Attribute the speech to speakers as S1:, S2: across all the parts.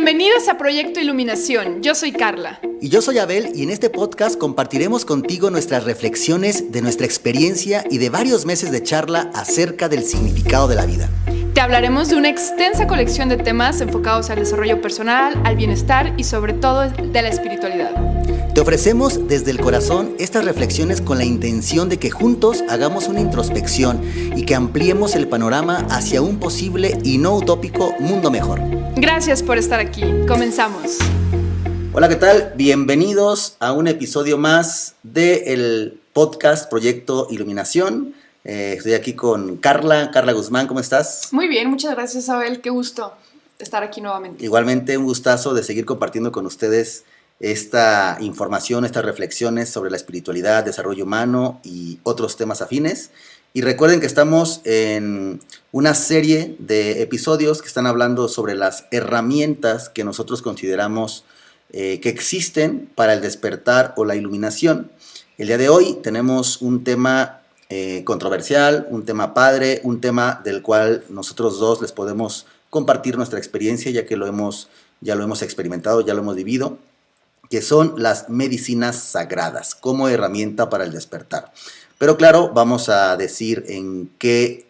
S1: Bienvenidos a Proyecto Iluminación. Yo soy Carla.
S2: Y yo soy Abel, y en este podcast compartiremos contigo nuestras reflexiones de nuestra experiencia y de varios meses de charla acerca del significado de la vida.
S1: Te hablaremos de una extensa colección de temas enfocados al desarrollo personal, al bienestar y sobre todo de la espiritualidad.
S2: Te ofrecemos desde el corazón estas reflexiones con la intención de que juntos hagamos una introspección y que ampliemos el panorama hacia un posible y no utópico mundo mejor.
S1: Gracias por estar aquí. Comenzamos.
S2: Hola, ¿qué tal? Bienvenidos a un episodio más del podcast Proyecto Iluminación. Estoy aquí con Carla Guzmán, ¿cómo estás?
S1: Muy bien, muchas gracias, Abel. Qué gusto estar aquí nuevamente.
S2: Igualmente, un gustazo de seguir compartiendo con ustedes esta información, estas reflexiones sobre la espiritualidad, desarrollo humano y otros temas afines. Y recuerden que estamos en una serie de episodios que están hablando sobre las herramientas que nosotros consideramos que existen para el despertar o la iluminación. El día de hoy tenemos un tema controversial, un tema padre, un tema del cual nosotros dos les podemos compartir nuestra experiencia, ya que ya lo hemos experimentado, ya lo hemos vivido, que son las medicinas sagradas como herramienta para el despertar. Pero claro, vamos a decir en qué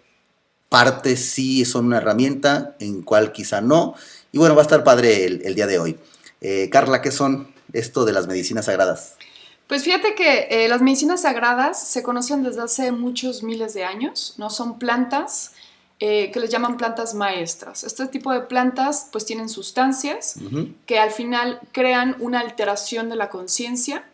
S2: parte sí son una herramienta, en cuál quizá no. Y bueno, va a estar padre el día de hoy. Carla, ¿qué son esto de las medicinas sagradas?
S1: Pues fíjate que las medicinas sagradas se conocen desde hace muchos miles de años, ¿no? Son plantas que les llaman plantas maestras. Este tipo de plantas pues tienen sustancias que al final crean una alteración de la conciencia,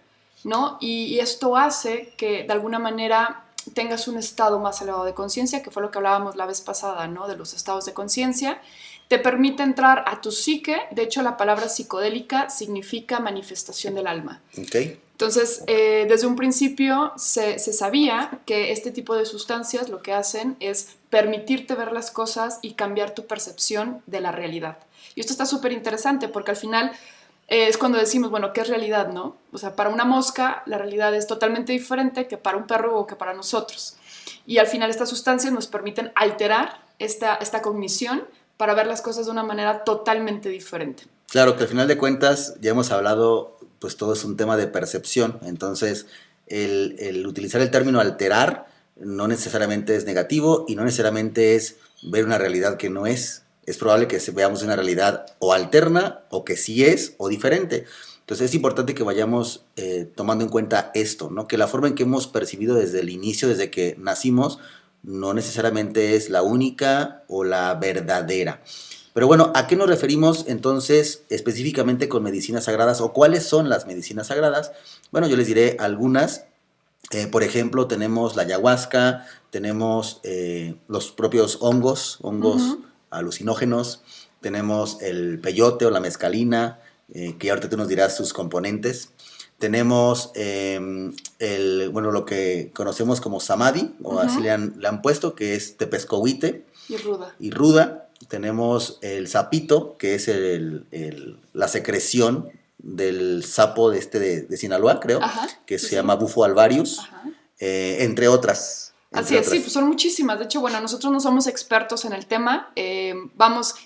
S1: ¿no? Y esto hace que de alguna manera tengas un estado más elevado de conciencia, que fue lo que hablábamos la vez pasada, ¿no? De los estados de conciencia. Te permite entrar a tu psique. De hecho, la palabra psicodélica significa manifestación del alma.
S2: Okay.
S1: Entonces, desde un principio se sabía que este tipo de sustancias lo que hacen es permitirte ver las cosas y cambiar tu percepción de la realidad. Y esto está súper interesante porque al final es cuando decimos, bueno, ¿qué es realidad, no? O sea, para una mosca la realidad es totalmente diferente que para un perro o que para nosotros. Y al final estas sustancias nos permiten alterar esta cognición para ver las cosas de una manera totalmente diferente.
S2: Claro, que al final de cuentas ya hemos hablado, pues todo es un tema de percepción. Entonces, el utilizar el término alterar no necesariamente es negativo y no necesariamente es ver una realidad que no es. Es probable que veamos una realidad o alterna o que sí es o diferente. Entonces es importante que vayamos tomando en cuenta esto, ¿no? Que la forma en que hemos percibido desde el inicio, desde que nacimos, no necesariamente es la única o la verdadera. Pero bueno, ¿a qué nos referimos entonces específicamente con medicinas sagradas o cuáles son las medicinas sagradas? Bueno, yo les diré algunas. Por ejemplo, tenemos la ayahuasca, tenemos los propios hongos alucinógenos, tenemos el peyote o la mescalina, que ahorita tú nos dirás sus componentes. Tenemos lo que conocemos como samadhi, o así le han puesto, que es tepescohuite y ruda. Tenemos el sapito, que es la secreción del sapo de Sinaloa, creo, que se llama Bufo alvarius, entre otras.
S1: Así es, sí, pues son muchísimas. De hecho, bueno, nosotros no somos expertos en el tema.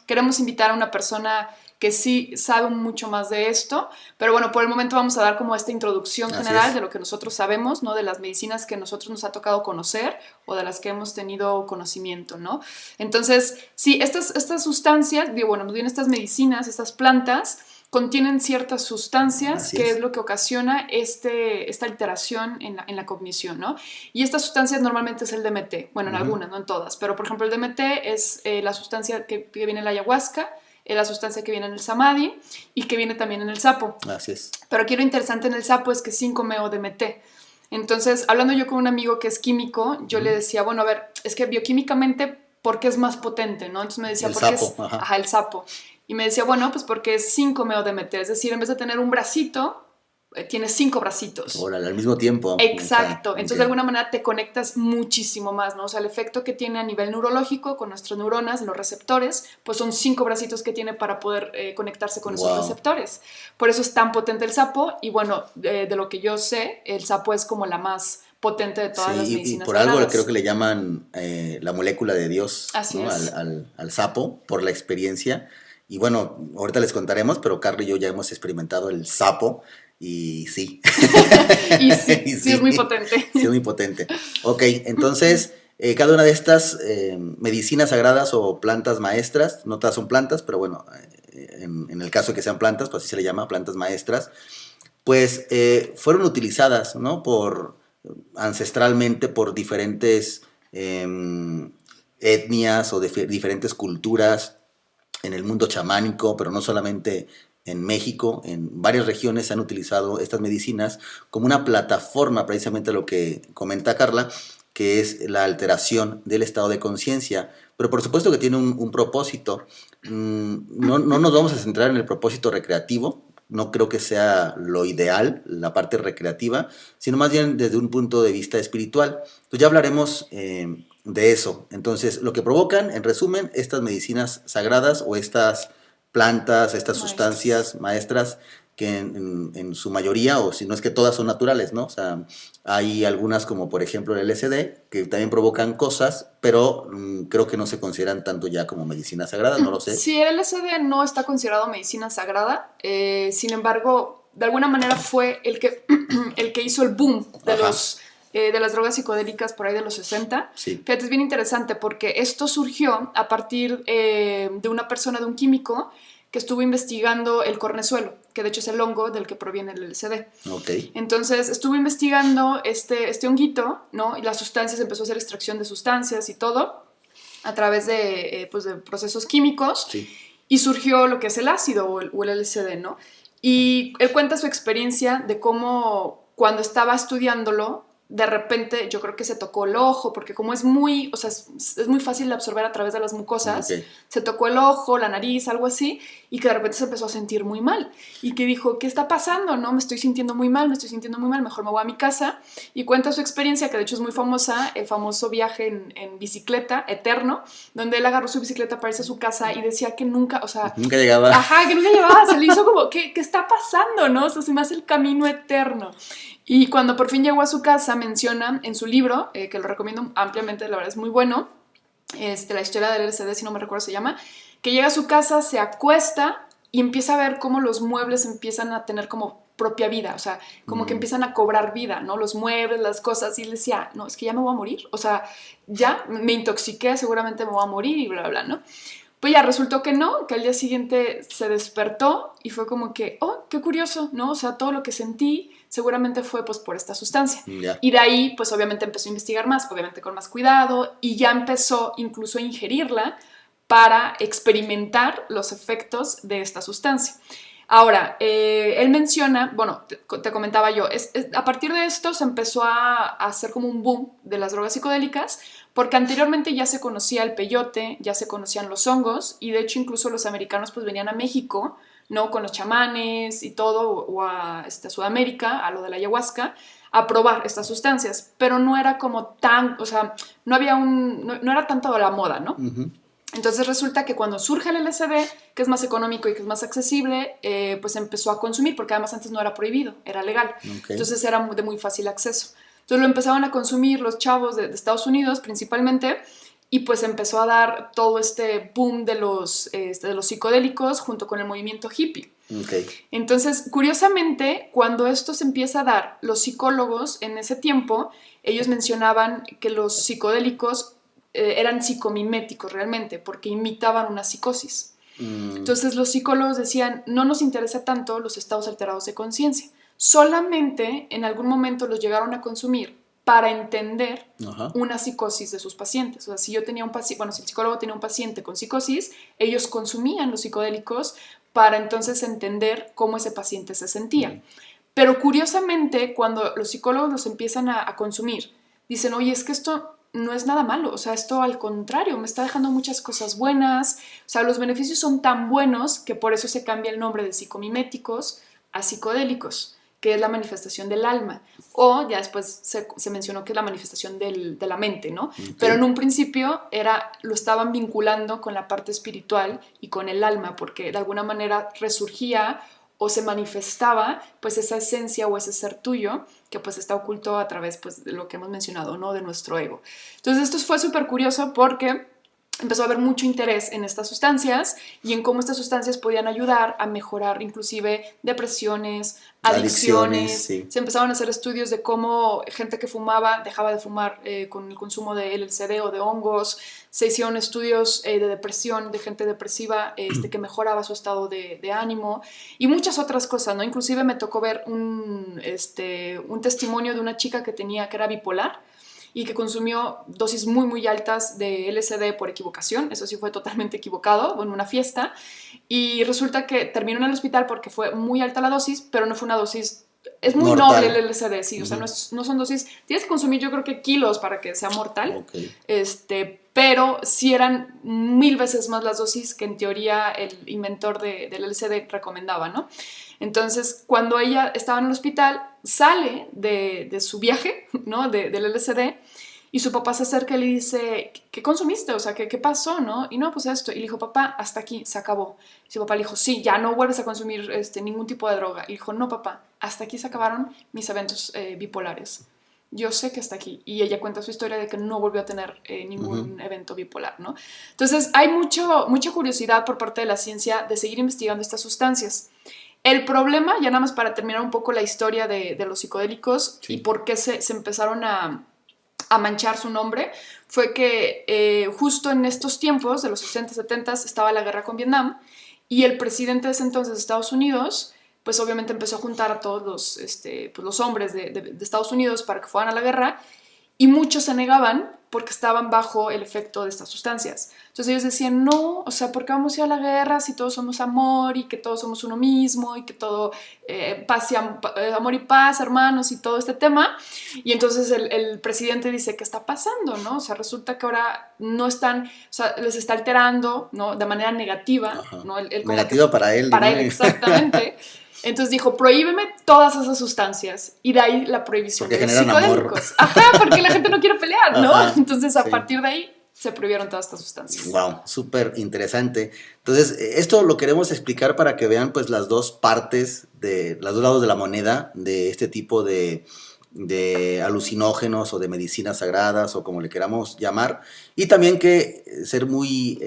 S1: Queremos invitar a una persona que sí sabe mucho más de esto, pero bueno, por el momento vamos a dar como esta introducción general de lo que nosotros sabemos, ¿no? De las medicinas que nosotros nos ha tocado conocer o de las que hemos tenido conocimiento, ¿no? Entonces, sí, estas sustancias, más bien estas medicinas, estas plantas, contienen ciertas sustancias que es lo que ocasiona esta alteración en la cognición, ¿no? Y estas sustancias normalmente es el DMT, bueno, en algunas, no en todas, pero por ejemplo el DMT es la sustancia que viene en la ayahuasca, la sustancia que viene en el samadhi y que viene también en el sapo.
S2: Así es.
S1: Pero aquí lo interesante en el sapo es que 5-meo DMT. Entonces, hablando yo con un amigo que es químico, yo le decía, bueno, a ver, es que bioquímicamente, ¿por qué es más potente, no? Entonces me decía, ¿por qué es el sapo? Y me decía, bueno, pues porque es 5-meo DMT, es decir, en vez de tener un bracito, tienes 5 bracitos.
S2: Órale, al mismo tiempo.
S1: Exacto. Entonces, de alguna manera te conectas muchísimo más, ¿no? O sea, el efecto que tiene a nivel neurológico con nuestras neuronas, los receptores, pues son 5 bracitos que tiene para poder conectarse con esos receptores. Por eso es tan potente el sapo. Y bueno, de lo que yo sé, el sapo es como la más potente de todas las medicinas.
S2: Y por algo creo que le llaman la molécula de Dios,
S1: Así
S2: ¿no?
S1: es.
S2: al sapo, por la experiencia. Y bueno, ahorita les contaremos, pero Carla y yo ya hemos experimentado el sapo y sí.
S1: Y sí,
S2: Y
S1: sí es muy potente.
S2: sí es muy potente. Ok, entonces cada una de estas medicinas sagradas o plantas maestras, no todas son plantas, pero bueno, en el caso de que sean plantas, pues así se le llama, plantas maestras, pues fueron utilizadas, ¿no? Ancestralmente por diferentes etnias o diferentes culturas en el mundo chamánico, pero no solamente en México, en varias regiones se han utilizado estas medicinas como una plataforma, precisamente lo que comenta Carla, que es la alteración del estado de conciencia, pero por supuesto que tiene un propósito. No nos vamos a centrar en el propósito recreativo, no creo que sea lo ideal, la parte recreativa, sino más bien desde un punto de vista espiritual. Entonces ya hablaremos de eso. Entonces, lo que provocan, en resumen, estas medicinas sagradas o estas plantas, estas sustancias maestras que en su mayoría, o si no es que todas son naturales, ¿no? O sea, hay algunas como por ejemplo el LSD, que también provocan cosas, pero creo que no se consideran tanto ya como medicinas sagradas, no lo sé.
S1: Sí, el LSD no está considerado medicina sagrada, sin embargo, de alguna manera fue el que, el que hizo el boom de las drogas psicodélicas por ahí de los 60.
S2: Sí.
S1: Fíjate, es bien interesante porque esto surgió a partir de una persona, de un químico, que estuvo investigando el cornezuelo, que de hecho es el hongo del que proviene el LSD.
S2: Okay.
S1: Entonces estuvo investigando este honguito, ¿no? Y las sustancias, empezó a hacer extracción de sustancias y todo a través pues de procesos químicos.
S2: Sí.
S1: Y surgió lo que es el ácido o el LSD, ¿no? Y él cuenta su experiencia de cómo cuando estaba estudiándolo, de repente yo creo que se tocó el ojo, porque como es muy, o sea, es muy fácil de absorber a través de las mucosas,
S2: Okay.
S1: se tocó el ojo, la nariz, algo así, y que de repente se empezó a sentir muy mal. Y que dijo, ¿qué está pasando? No, me estoy sintiendo muy mal, mejor me voy a mi casa. Y cuenta su experiencia, que de hecho es muy famosa, el famoso viaje en bicicleta, eterno, donde él agarró su bicicleta para irse a su casa y decía que nunca, o sea...
S2: Nunca llegaba.
S1: Ajá, que nunca llegaba, se le hizo como, ¿qué está pasando, no? O sea, se me hace el camino eterno. Y cuando por fin llegó a su casa, menciona en su libro, que lo recomiendo ampliamente, la verdad es muy bueno, la historia del LCD, si no me recuerdo se llama, que llega a su casa, se acuesta y empieza a ver cómo los muebles empiezan a tener como propia vida, o sea, como que empiezan a cobrar vida, ¿no? Los muebles, las cosas, y él decía, no, es que ya me voy a morir, o sea, ya me intoxiqué, seguramente me voy a morir y bla, bla, bla, ¿no? Pues ya resultó que no, que al día siguiente se despertó y fue como que, oh, qué curioso, ¿no? O sea, todo lo que sentí seguramente fue pues por esta sustancia.
S2: Yeah.
S1: Y de ahí pues obviamente empezó a investigar más, obviamente con más cuidado, y ya empezó incluso a ingerirla para experimentar los efectos de esta sustancia. Ahora, él menciona, bueno, te comentaba yo, a partir de esto se empezó a hacer como un boom de las drogas psicodélicas, porque anteriormente ya se conocía el peyote, ya se conocían los hongos, y de hecho incluso los americanos pues venían a México, ¿no? Con los chamanes y todo, o a Sudamérica, a lo de la ayahuasca, a probar estas sustancias, pero no era como tan, o sea, no había no era tanto de la moda, ¿no?
S2: Uh-huh.
S1: Entonces resulta que cuando surge el LSD, que es más económico y que es más accesible, pues empezó a consumir, porque además antes no era prohibido, era legal.
S2: Okay.
S1: Entonces era de muy fácil acceso. Entonces lo empezaban a consumir los chavos de Estados Unidos principalmente, y pues empezó a dar todo este boom de los psicodélicos junto con el movimiento hippie.
S2: Okay.
S1: Entonces, curiosamente, cuando esto se empieza a dar, los psicólogos en ese tiempo, ellos mencionaban que los psicodélicos eran psicomiméticos realmente, porque imitaban una psicosis. Entonces los psicólogos decían, no nos interesa tanto los estados alterados de conciencia, solamente en algún momento los llegaron a consumir para entender una psicosis de sus pacientes. O sea, si yo tenía un paciente, bueno, si el psicólogo tenía un paciente con psicosis, ellos consumían los psicodélicos para entonces entender cómo ese paciente se sentía. Pero curiosamente, cuando los psicólogos los empiezan a consumir, dicen, oye, es que esto no es nada malo, o sea, esto al contrario, me está dejando muchas cosas buenas, o sea, los beneficios son tan buenos que por eso se cambia el nombre de psicomiméticos a psicodélicos, que es la manifestación del alma, o ya después se mencionó que es la manifestación de la mente, ¿no? Okay. Pero en un principio lo estaban vinculando con la parte espiritual y con el alma, porque de alguna manera resurgía o se manifestaba pues esa esencia o ese ser tuyo que pues está oculto a través pues de lo que hemos mencionado, ¿no? De nuestro ego. Entonces esto fue súper curioso porque empezó a haber mucho interés en estas sustancias y en cómo estas sustancias podían ayudar a mejorar inclusive depresiones, adicciones.
S2: Sí.
S1: Se empezaron a hacer estudios de cómo gente que fumaba dejaba de fumar con el consumo de LSD o de hongos. Se hicieron estudios de depresión, de gente depresiva que mejoraba su estado de ánimo y muchas otras cosas, ¿no? Inclusive me tocó ver un testimonio de una chica que era bipolar y que consumió dosis muy, muy altas de LSD por equivocación. Eso sí fue totalmente equivocado, en una fiesta. Y resulta que terminó en el hospital porque fue muy alta la dosis, pero no fue una dosis... Es muy
S2: mortal.
S1: noble el LSD, sí. O sea, no son dosis... Tienes que consumir, yo creo que kilos para que sea mortal.
S2: Okay.
S1: Pero sí eran 1000 veces más las dosis que en teoría el inventor del LSD recomendaba, ¿no? Entonces, cuando ella estaba en el hospital, sale de su viaje, ¿no? Del LSD, y su papá se acerca y le dice, ¿qué consumiste? O sea, ¿qué pasó, no? Y no, pues esto. Y le dijo, papá, hasta aquí, se acabó. Y su papá le dijo, sí, ya no vuelves a consumir ningún tipo de droga. Y dijo, no, papá, hasta aquí se acabaron mis eventos bipolares. Yo sé que hasta aquí. Y ella cuenta su historia de que no volvió a tener ningún evento bipolar, ¿no? Entonces, hay mucha curiosidad por parte de la ciencia de seguir investigando estas sustancias. El problema, ya nada más para terminar un poco la historia de los psicodélicos y por qué se empezaron a manchar su nombre, fue que justo en estos tiempos, de los 60, 70, estaba la guerra con Vietnam y el presidente de ese entonces de Estados Unidos, pues obviamente empezó a juntar a todos los hombres de Estados Unidos para que fueran a la guerra y muchos se negaban porque estaban bajo el efecto de estas sustancias. Entonces ellos decían, no, o sea, ¿por qué vamos a ir a la guerra si todos somos amor y que todos somos uno mismo y que todo paz y amor y paz, hermanos y todo este tema? Y entonces el presidente dice, ¿qué está pasando, no? O sea, resulta que ahora no están, o sea, les está alterando, ¿no? De manera negativa, ¿no?
S2: Negativa para él.
S1: Para él, exactamente. Entonces dijo, prohíbeme todas esas sustancias. Y de ahí la prohibición
S2: porque
S1: de los
S2: amor.
S1: psicodélicos. Ajá, porque la gente no quiere pelear, ¿no?
S2: Ajá,
S1: entonces a partir de ahí se prohibieron todas estas sustancias.
S2: Wow, súper interesante. Entonces, esto lo queremos explicar para que vean pues las dos partes, los dos lados de la moneda de este tipo de alucinógenos o de medicinas sagradas o como le queramos llamar. Y también que ser muy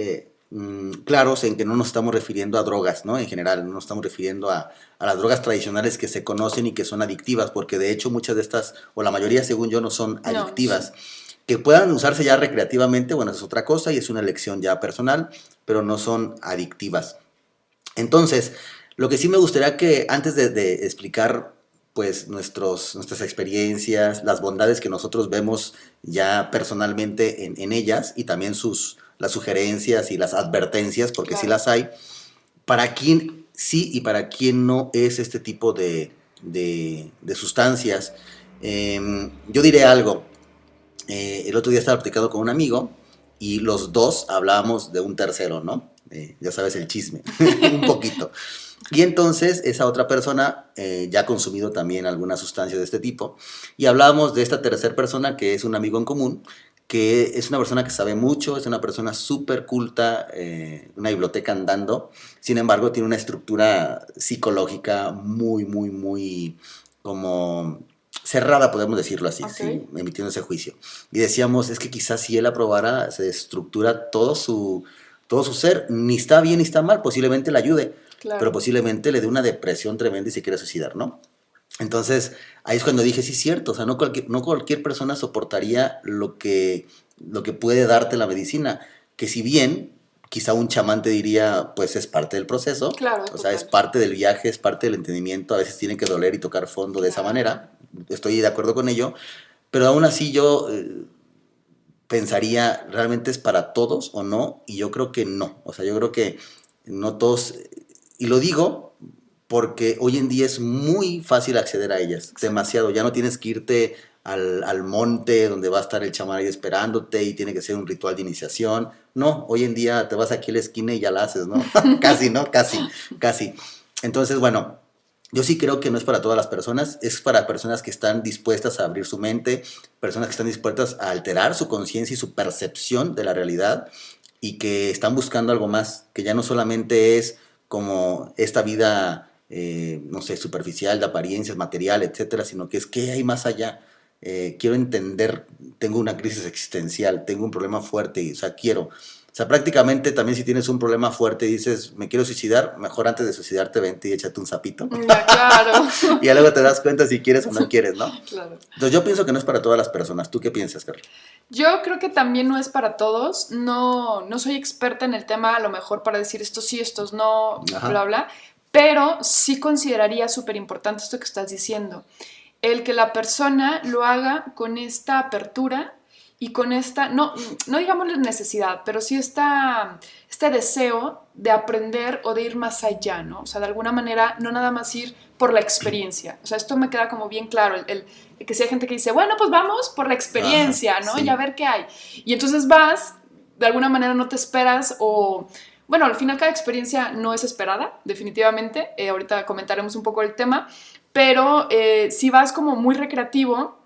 S2: claros en que no nos estamos refiriendo a drogas, ¿no? En general, no nos estamos refiriendo a las drogas tradicionales que se conocen y que son adictivas, porque de hecho muchas de estas, o la mayoría según yo, no son adictivas. No, sí. Que puedan usarse ya recreativamente, bueno, es otra cosa y es una elección ya personal, pero no son adictivas. Entonces, lo que sí me gustaría que antes de explicar pues nuestras experiencias, las bondades que nosotros vemos ya personalmente en ellas y también las sugerencias y las advertencias, porque sí las hay, para quién sí y para quién no es este tipo de sustancias. Yo diré algo. El otro día estaba platicando con un amigo y los dos hablábamos de un tercero, ¿no? Ya sabes, el chisme, un poquito. Y entonces esa otra persona ya ha consumido también algunas sustancias de este tipo y hablábamos de esta tercera persona que es un amigo en común, que es una persona que sabe mucho, es una persona súper culta, una biblioteca andando, sin embargo tiene una estructura psicológica muy, muy, muy como cerrada, podemos decirlo así, ¿sí? Emitiendo ese juicio. Y decíamos, es que quizás si él aprobara, se estructura todo su ser, ni está bien ni está mal, posiblemente le ayude, claro, pero posiblemente le dé una depresión tremenda y se quiera suicidar, ¿no? Entonces, ahí es cuando dije, sí, es cierto, o sea, no cualquier persona soportaría lo que puede darte la medicina, que si bien quizá un chamán te diría, pues es parte del proceso, claro, o sea, es parte del viaje, es parte del entendimiento, a veces tiene que doler y tocar fondo de esa manera, estoy de acuerdo con ello, pero aún así yo pensaría, ¿realmente es para todos o no? Y yo creo que no, o sea, yo creo que no todos, y lo digo porque hoy en día es muy fácil acceder a ellas, demasiado, ya no tienes que irte al monte donde va a estar el chamán ahí esperándote y tiene que ser un ritual de iniciación, no, hoy en día te vas aquí a la esquina y ya la haces, ¿no? Casi, ¿no? Casi. Entonces, bueno, yo sí creo que no es para todas las personas, es para personas que están dispuestas a abrir su mente, personas que están dispuestas a alterar su conciencia y su percepción de la realidad y que están buscando algo más, que ya no solamente es como esta vida, no sé, superficial, de apariencias, material, etcétera, sino que es que hay más allá. Quiero entender, tengo una crisis existencial, tengo un problema fuerte, o sea, quiero. O sea, prácticamente también si tienes un problema fuerte y dices, me quiero suicidar, mejor antes de suicidarte vente y échate un sapito.
S1: Ya, claro.
S2: Y ya luego te das cuenta si quieres o no quieres, ¿no?
S1: Claro.
S2: Entonces yo pienso que no es para todas las personas. ¿Tú qué piensas, Carla?
S1: Yo creo que también no es para todos. No soy experta en el tema, a lo mejor para decir estos sí, estos no,
S2: Ajá.
S1: bla, bla. Pero sí consideraría súper importante esto que estás diciendo. El que la persona lo haga con esta apertura y con esta, no digamos la necesidad, pero sí este deseo de aprender o de ir más allá, ¿no? O sea, de alguna manera, no nada más ir por la experiencia. O sea, esto me queda como bien claro, el que si hay gente que dice, bueno, pues vamos por la experiencia,
S2: Ajá,
S1: ¿no?
S2: sí.
S1: Y a ver qué hay. Y entonces vas, de alguna manera no te esperas o... Bueno, al final cada experiencia no es esperada, definitivamente. Ahorita comentaremos un poco el tema, pero si vas como muy recreativo,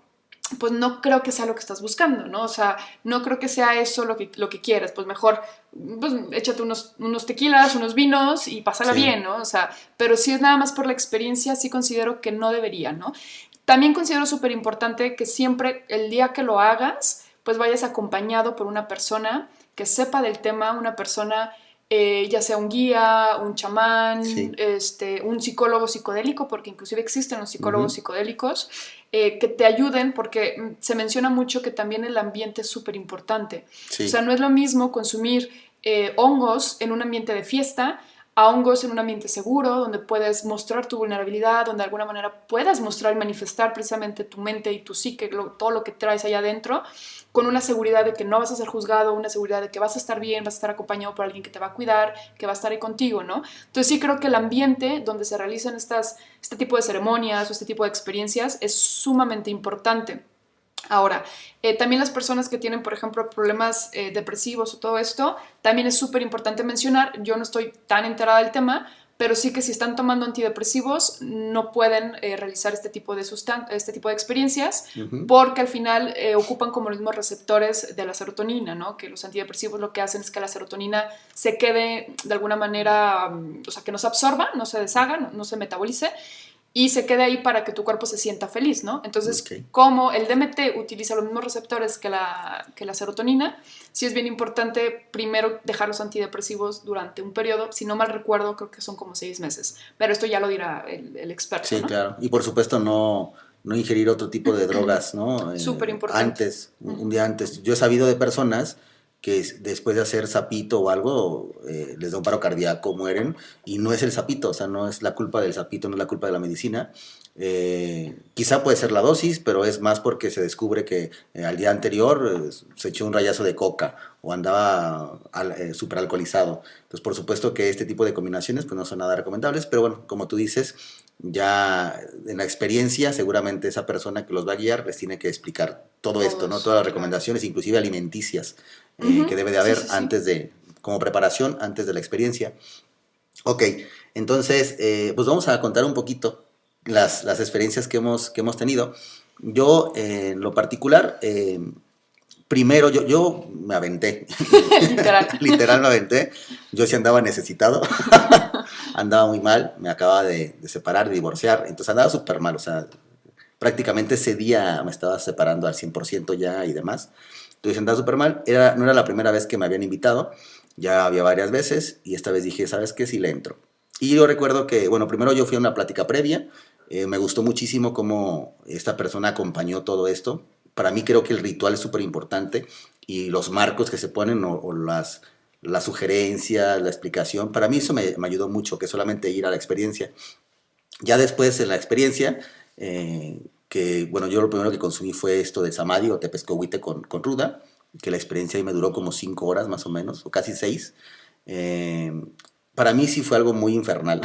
S1: pues no creo que sea lo que estás buscando, ¿no? O sea, no creo que sea eso lo que quieres. Pues mejor, pues échate unos tequilas, unos vinos y pásala
S2: Sí.
S1: bien, ¿no? O sea, pero si es nada más por la experiencia, sí considero que no debería, ¿no? También considero súper importante que siempre el día que lo hagas, pues vayas acompañado por una persona que sepa del tema, una persona ya sea un guía, un chamán,
S2: Sí.
S1: un psicólogo psicodélico, porque inclusive existen los psicólogos
S2: Ujú.
S1: psicodélicos, que te ayuden, porque se menciona mucho que también el ambiente es súper importante.
S2: Sí.
S1: O sea, no es lo mismo consumir hongos en un ambiente de fiesta a hongos en un ambiente seguro, donde puedes mostrar tu vulnerabilidad, donde de alguna manera puedas mostrar y manifestar precisamente tu mente y tu psique, todo lo que traes allá adentro, con una seguridad de que no vas a ser juzgado, una seguridad de que vas a estar bien, vas a estar acompañado por alguien que te va a cuidar, que va a estar ahí contigo, ¿no? Entonces sí creo que el ambiente donde se realizan este tipo de ceremonias o este tipo de experiencias es sumamente importante. Ahora, también las personas que tienen, por ejemplo, problemas depresivos o todo esto, también es súper importante mencionar, yo no estoy tan enterada del tema, pero sí que si están tomando antidepresivos no pueden realizar este tipo de experiencias,
S2: Ujú.
S1: porque al final ocupan como los mismos receptores de la serotonina, ¿no? Que los antidepresivos lo que hacen es que la serotonina se quede de alguna manera, o sea, que no se absorba, no se deshaga, no se metabolice, y se quede ahí para que tu cuerpo se sienta feliz, ¿no? Entonces,
S2: Ok.
S1: como el DMT utiliza los mismos receptores que la serotonina, sí es bien importante primero dejar los antidepresivos durante un periodo, si no mal recuerdo, creo que son como 6 meses, pero esto ya lo dirá el experto,
S2: Sí,
S1: ¿no?
S2: claro. Y por supuesto no ingerir otro tipo de drogas, ¿no?
S1: Súper importante.
S2: Antes, un día antes. Yo he sabido de personas que después de hacer sapito o algo, les da un paro cardíaco, mueren, y no es el sapito, o sea, no es la culpa del sapito, no es la culpa de la medicina. Quizá puede ser la dosis, pero es más porque se descubre que al día anterior se echó un rayazo de coca o andaba súper alcoholizado. Entonces, por supuesto que este tipo de combinaciones pues no son nada recomendables, pero bueno, como tú dices, ya en la experiencia seguramente esa persona que los va a guiar les tiene que explicar todo esto, ¿no?
S1: Todos,
S2: Todas las
S1: claro.
S2: recomendaciones, inclusive alimenticias, que
S1: Ujú,
S2: debe de
S1: sí,
S2: haber
S1: sí, sí.
S2: antes de, como preparación, antes de la experiencia. Ok, entonces, pues vamos a contar un poquito las experiencias que hemos tenido. Yo, en lo particular, primero yo me aventé,
S1: Literal.
S2: literal me aventé. Yo sí andaba necesitado, andaba muy mal, me acababa de separar, de divorciar, entonces andaba súper mal, o sea, prácticamente ese día me estaba separando al 100% ya y demás. Entonces andaba súper mal, no era la primera vez que me habían invitado, ya había varias veces y esta vez dije, ¿sabes qué? Sí le entro. Y yo recuerdo que, bueno, primero yo fui a una plática previa, me gustó muchísimo cómo esta persona acompañó todo esto. Para mí creo que el ritual es súper importante y los marcos que se ponen o las sugerencias, la explicación, para mí eso me ayudó mucho, que solamente ir a la experiencia. Ya después en la experiencia, que bueno, yo lo primero que consumí fue esto de samadhi o tepescohuite con ruda, que la experiencia ahí me duró como 5 horas más o menos, o casi 6. Eh, para mí sí fue algo muy infernal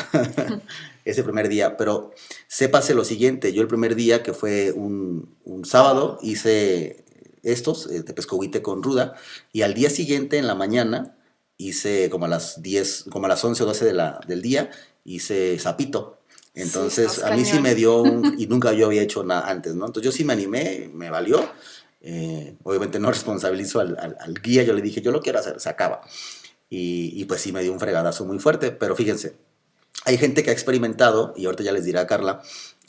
S2: ese primer día, pero sépase lo siguiente, yo el primer día, que fue un sábado, hice estos, tepescohuite con ruda, y al día siguiente en la mañana hice como a las 10, como a las 11 o 12 del día, hice sapito.
S1: Sí,
S2: Entonces,
S1: estás
S2: a mí sí
S1: cañón.
S2: me dio y nunca yo había hecho nada antes, ¿no? Entonces, yo sí me animé, me valió. Obviamente no responsabilizo al guía, yo le dije, yo lo quiero hacer, se acaba. Y pues sí me dio un fregadazo muy fuerte, pero fíjense, hay gente que ha experimentado, y ahorita ya les dirá Carla,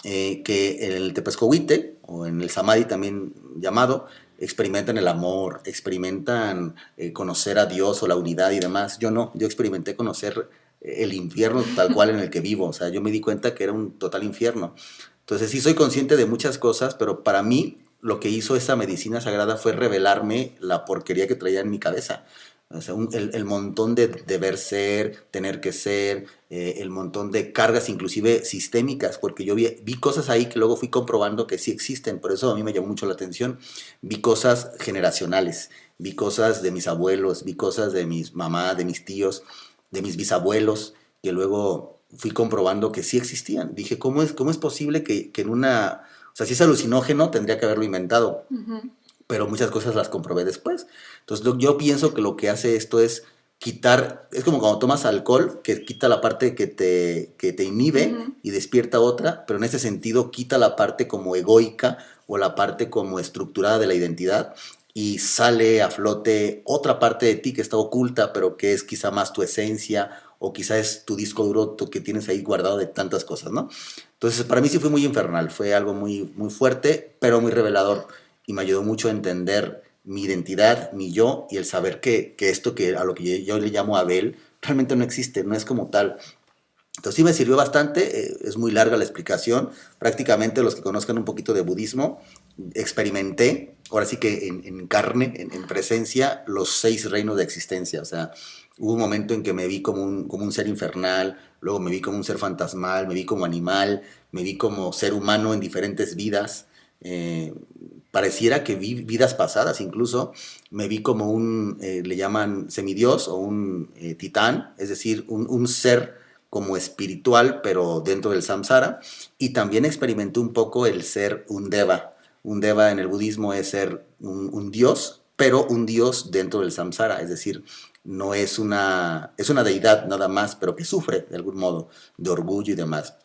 S2: que en el tepescohuite, o en el samadhi también llamado, experimentan el amor, experimentan conocer a Dios o la unidad y demás. Yo no, yo experimenté conocer el infierno tal cual en el que vivo. O sea, yo me di cuenta que era un total infierno. Entonces sí soy consciente de muchas cosas, pero para mí lo que hizo esa medicina sagrada fue revelarme la porquería que traía en mi cabeza. O sea, el montón de deber ser, tener que ser, el montón de cargas inclusive sistémicas, porque yo vi cosas ahí que luego fui comprobando que sí existen, por eso a mí me llamó mucho la atención. Vi cosas generacionales, vi cosas de mis abuelos, vi cosas de mis mamás, de mis tíos, de mis bisabuelos, que luego fui comprobando que sí existían. Dije, cómo es posible que en una... O sea, si es alucinógeno, tendría que haberlo inventado, pero muchas cosas las comprobé después. Entonces yo pienso que lo que hace esto es quitar, es como cuando tomas alcohol, que quita la parte que te inhibe y despierta otra, pero en ese sentido quita la parte como egoica o la parte como estructurada de la identidad y sale a flote otra parte de ti que está oculta, pero que es quizá más tu esencia o quizá es tu disco duro que tienes ahí guardado de tantas cosas, ¿no? Entonces para mí sí fue muy infernal, fue algo muy fuerte, pero muy revelador y me ayudó mucho a entender mi identidad, mi yo y el saber que esto que a lo que yo le llamo Abel realmente no existe, no es como tal. Entonces sí me sirvió bastante, es muy larga la explicación, prácticamente los que conozcan un poquito de budismo, experimenté, ahora sí que en carne, en presencia, los 6 reinos de existencia, o sea, hubo un momento en que me vi como un ser infernal, luego me vi como un ser fantasmal, me vi como animal, me vi como ser humano en diferentes vidas, eh, pareciera que vi vidas pasadas incluso, me vi como le llaman semidios o un titán, es decir, un ser como espiritual, pero dentro del samsara, y también experimenté un poco el ser un deva. Un deva en el budismo es ser un dios, pero un dios dentro del samsara, es decir, no es una deidad nada más, pero que sufre de algún modo de orgullo y demás.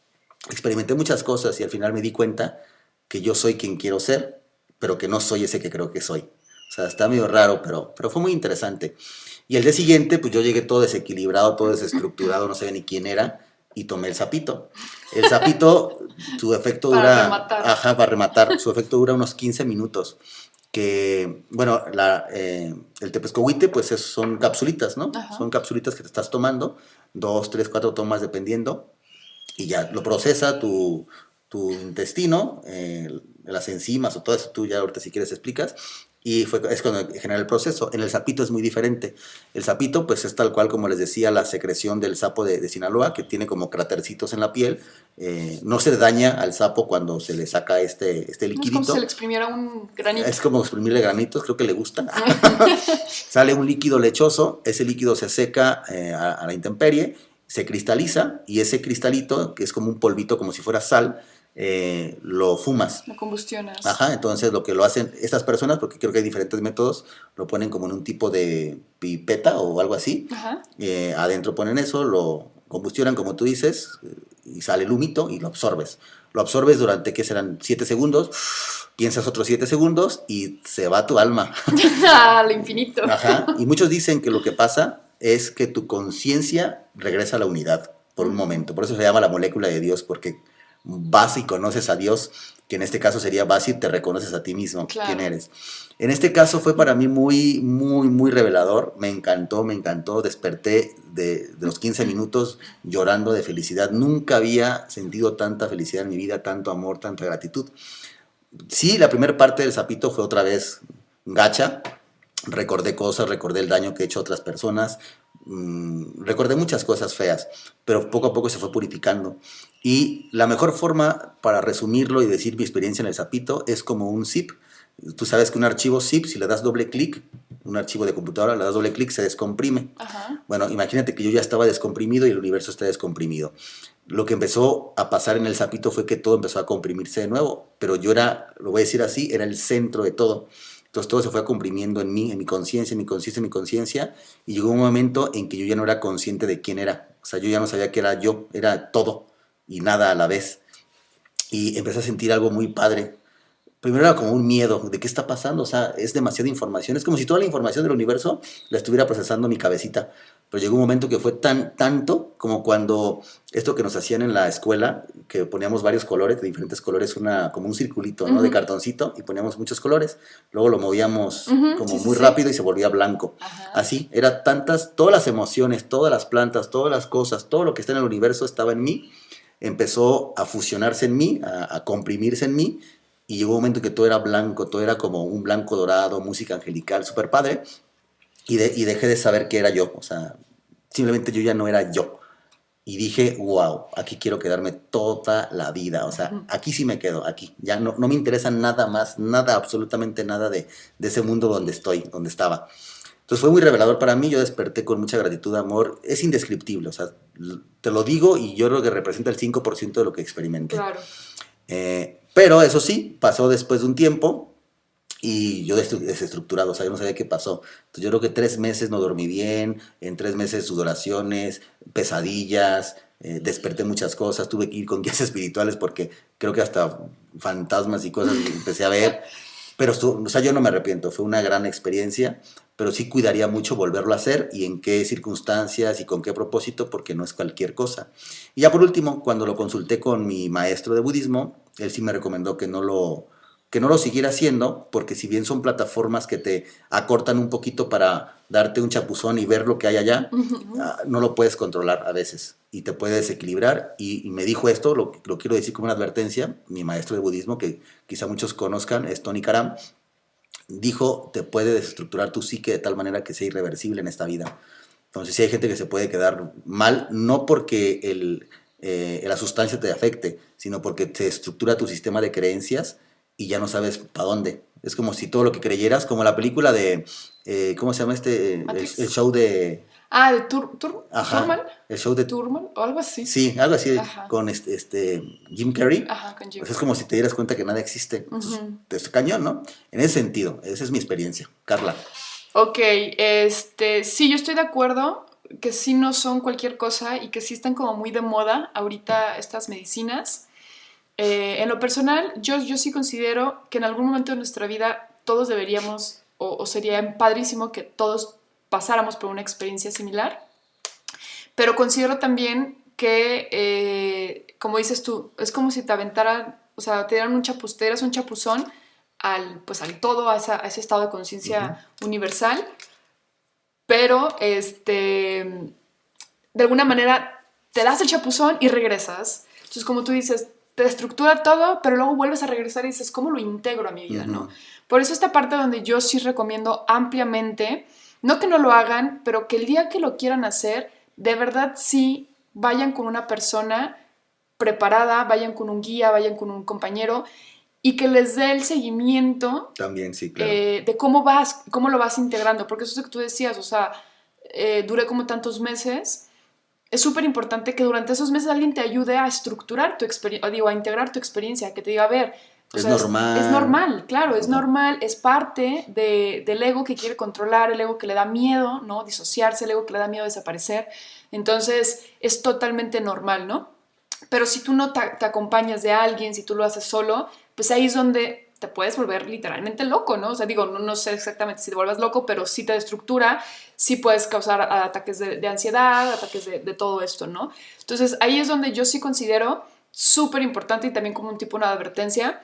S2: Experimenté muchas cosas y al final me di cuenta que yo soy quien quiero ser, pero que no soy ese que creo que soy. O sea, está medio raro, pero fue muy interesante. Y el día siguiente, pues yo llegué todo desequilibrado, todo desestructurado, no sabía ni quién era, y tomé el sapito. El sapito, su efecto
S1: para
S2: dura...
S1: rematar.
S2: Ajá, para rematar. Su efecto dura unos 15 minutos. Que, bueno, el tepescohuite, pues son capsulitas, ¿no?
S1: Ajá.
S2: Son capsulitas que te estás tomando, 2, 3, 4 tomas dependiendo, y ya lo procesa tu intestino, las enzimas o todo eso, tú ya ahorita si quieres explicas, y es cuando genera el proceso. En el sapito es muy diferente. El sapito pues es tal cual como les decía la secreción del sapo de Sinaloa, que tiene como cratercitos en la piel, no se daña al sapo cuando se le saca este liquidito.
S1: Es como si se le exprimiera un granito.
S2: Es como exprimirle granitos, creo que le gusta. Sale un líquido lechoso, ese líquido se seca a la intemperie, se cristaliza y ese cristalito, que es como un polvito, como si fuera sal, lo fumas.
S1: Lo combustionas.
S2: Ajá, entonces lo que lo hacen estas personas, porque creo que hay diferentes métodos, lo ponen como en un tipo de pipeta o algo así.
S1: Ajá.
S2: Adentro ponen eso, lo combustionan como tú dices, y sale el humito y lo absorbes. Lo absorbes durante, ¿qué serán? 7 segundos, piensas otros 7 segundos y se va tu alma.
S1: Al infinito.
S2: Ajá, y muchos dicen que lo que pasa es que tu conciencia regresa a la unidad por un momento. Por eso se llama la molécula de Dios, porque vas y conoces a Dios, que en este caso sería vas y te reconoces a ti mismo, claro, quién eres. En este caso fue para mí muy revelador, me encantó, desperté de los 15 minutos llorando de felicidad, nunca había sentido tanta felicidad en mi vida, tanto amor, tanta gratitud. Sí, la primera parte del sapito fue otra vez gacha, recordé cosas, recordé el daño que he hecho a otras personas, recordé muchas cosas feas, pero poco a poco se fue purificando. Y la mejor forma para resumirlo y decir mi experiencia en el sapito es como un zip. Tú sabes que un archivo zip, si le das doble clic, un archivo de computadora, le das doble clic, se descomprime.
S1: Ajá.
S2: Bueno, imagínate que yo ya estaba descomprimido y el universo está descomprimido. Lo que empezó a pasar en el sapito fue que todo empezó a comprimirse de nuevo, pero yo era, lo voy a decir así, era el centro de todo. Entonces todo se fue comprimiendo en mí, en mi conciencia, y llegó un momento en que yo ya no era consciente de quién era. O sea, yo ya no sabía que era yo, era todo y nada a la vez. Y empecé a sentir algo muy padre. Primero era como un miedo de qué está pasando, o sea, es demasiada información. Es como si toda la información del universo la estuviera procesando mi cabecita. pero llegó un momento que fue tanto como cuando esto que nos hacían en la escuela, que poníamos varios colores, de diferentes colores, como un circulito, ¿no? De cartoncito, y poníamos muchos colores, luego lo movíamos como muy rápido y se volvía blanco.
S1: Ajá.
S2: Así, era todas las emociones, todas las plantas, todas las cosas, todo lo que está en el universo estaba en mí, empezó a fusionarse en mí, a comprimirse en mí, y llegó un momento que todo era blanco, todo era como un blanco dorado, música angelical, súper padre, y dejé de saber qué era yo, o sea, simplemente yo ya no era yo. Y dije, wow, aquí quiero quedarme toda la vida, o sea, aquí sí me quedo, aquí. Ya no me interesa nada más, nada, absolutamente nada de ese mundo donde estaba. Entonces fue muy revelador para mí, yo desperté con mucha gratitud, amor, es indescriptible, o sea, te lo digo y yo creo que representa el 5% de lo que experimenté.
S1: Claro.
S2: Pero eso sí, pasó después de un tiempo y yo desestructurado, o sea, yo no sabía qué pasó. Entonces yo creo que 3 meses no dormí bien, en 3 meses sudoraciones, pesadillas, desperté muchas cosas, tuve que ir con guías espirituales porque creo que hasta fantasmas y cosas empecé a ver. Pero o sea, yo no me arrepiento, fue una gran experiencia, pero sí cuidaría mucho volverlo a hacer y en qué circunstancias y con qué propósito, porque no es cualquier cosa. Y ya por último, cuando lo consulté con mi maestro de budismo, él sí me recomendó que no lo siguiera haciendo, porque si bien son plataformas que te acortan un poquito para darte un chapuzón y ver lo que hay allá, no lo puedes controlar a veces y te puede desequilibrar. Y me dijo esto, lo quiero decir como una advertencia, mi maestro de budismo, que quizá muchos conozcan, es Tony Karam, dijo, te puede desestructurar tu psique de tal manera que sea irreversible en esta vida. Entonces sí hay gente que se puede quedar mal, no porque la sustancia te afecte, sino porque te estructura tu sistema de creencias y ya no sabes para dónde. Es como si todo lo que creyeras, como la película de, ¿cómo se llama el show de...
S1: Ah, de Turman.
S2: El show de...
S1: Turman, o algo así.
S2: Sí, algo así,
S1: Ajá.
S2: con Jim Carrey.
S1: Ajá, con Jim.
S2: Pues es como si te dieras cuenta que nada existe. Entonces, es cañón, ¿no? En ese sentido, esa es mi experiencia. Carla.
S1: Ok, sí, yo estoy de acuerdo que sí no son cualquier cosa y que sí están como muy de moda ahorita estas medicinas. En lo personal, yo sí considero que en algún momento de nuestra vida todos deberíamos, o sería padrísimo que todos pasáramos por una experiencia similar, pero considero también que, como dices tú, es como si te aventaran, o sea, te dieran un chapuzón al todo, a ese estado de conciencia universal, pero de alguna manera te das el chapuzón y regresas. Entonces, como tú dices, te estructura todo, pero luego vuelves a regresar y dices, ¿cómo lo integro a mi vida? ¿No? Por eso esta parte donde yo sí recomiendo ampliamente, no que no lo hagan, pero que el día que lo quieran hacer, de verdad sí vayan con una persona preparada, vayan con un guía, vayan con un compañero y que les dé el seguimiento
S2: también, sí, claro.
S1: De cómo lo vas integrando, porque eso es lo que tú decías, o sea, duré como tantos meses. Es súper importante que durante esos meses alguien te ayude a estructurar tu experiencia, a integrar tu experiencia, que te diga, a ver,
S2: es normal.
S1: Es normal, claro, es normal, es parte del ego que quiere controlar, el ego que le da miedo, ¿no? Disociarse, el ego que le da miedo desaparecer. Entonces, es totalmente normal, ¿no? Pero si tú no te acompañas de alguien, si tú lo haces solo, pues ahí es donde te puedes volver literalmente loco, ¿no? O sea, digo, no sé exactamente si te vuelvas loco, pero sí te destructura, sí puedes causar ataques de ansiedad, ataques de todo esto, ¿no? Entonces, ahí es donde yo sí considero súper importante y también como un tipo de advertencia,